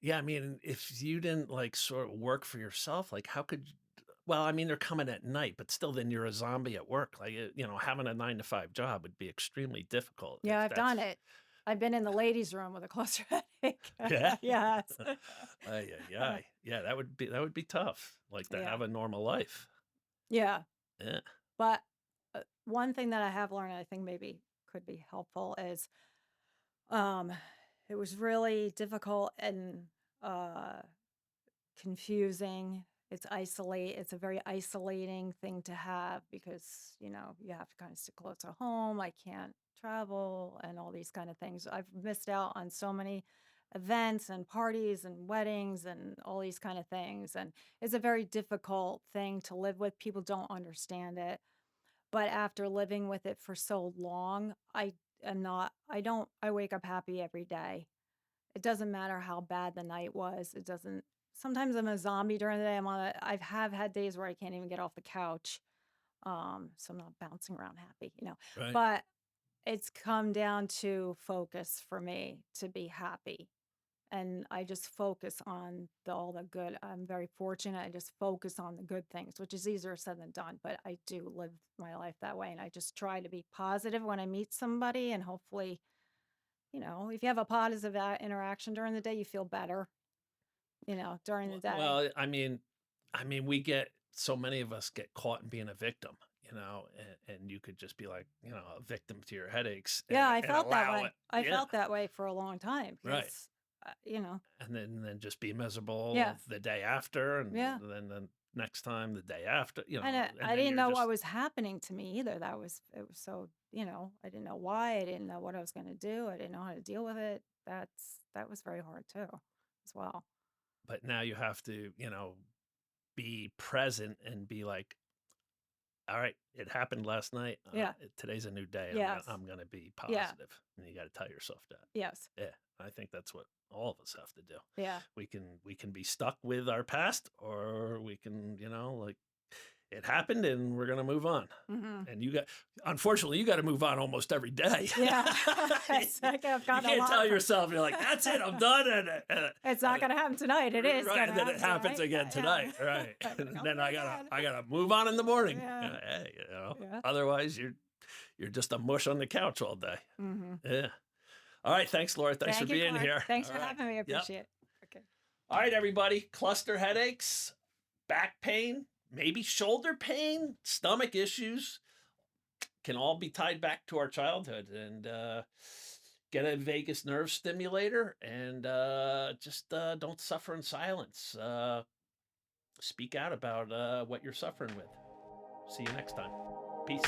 Yeah, I mean, if you didn't like sort of work for yourself, like how could well, I mean, they're coming at night, but still then you're a zombie at work. Like, having a 9 to 5 job would be extremely difficult Yeah, if I've that's done it. I've been in the ladies' room with a cluster headache. yeah. Yes. Yeah, that would be tough, like to Yeah. have a normal life. Yeah. Yeah. But one thing that I have learned, I think maybe could be helpful, is um, it was really difficult and uh, confusing. It's a very isolating thing to have because, you have to kind of stick close to home. I can't travel and all these kind of things. I've missed out on so many events and parties and weddings and all these kind of things. And it's a very difficult thing to live with. People don't understand it. But after living with it for so long, I wake up happy every day. It doesn't matter how bad the night was. It doesn't, sometimes I'm a zombie during the day. I've had days where I can't even get off the couch. So I'm not bouncing around happy. Right. But it's come down to focus for me to be happy. And I just focus on all the good. I'm very fortunate. I just focus on the good things, which is easier said than done. But I do live my life that way. And I just try to be positive when I meet somebody. And hopefully, if you have a positive interaction during the day, you feel better, during the day. Well, I mean, so many of us get caught in being a victim, and you could just be like, a victim to your headaches. Yeah, I and felt that allow way. it. I Yeah. felt that way for a long time Right. because, And then just be miserable yeah, the day after, and yeah. then the next time, the day after, And and I then didn't you're know just what was happening to me either. It was so, I didn't know why. I didn't know what I was going to do. I didn't know how to deal with it. That was very hard too, as well. but now you have to, be present and be like, all right, it happened last night. Yeah. Today's a new day. Yes. I'm gonna be Yeah. positive, and you got to tell yourself that. Yes. Yeah, I think that's what all of us have to do. Yeah. We can be stuck with our past, or we can, like it happened, and we're gonna move on. Hmm. And unfortunately, you got to move on almost every day. Yeah. It's like I've You gotten a can't lot tell from. yourself you're like, that's it, I'm done, and It's not going to happen tonight. It is right, going to and then happen it happens tonight. again Yeah. tonight, right? I'm And like, then oh I my gotta God. move on in the morning. Yeah. Hey, Yeah. otherwise you're just a mush on the couch all day. Hmm. Yeah. All right. Thanks, Laura. Thanks Thank for you, being Clark. here. Thanks All for right. having me. I Yep. appreciate it. Okay. All right, everybody. Cluster headaches, back pain, maybe shoulder pain, stomach issues can all be tied back to our childhood. And get a vagus nerve stimulator and just don't suffer in silence. Speak out about what you're suffering with. See you next time. Peace.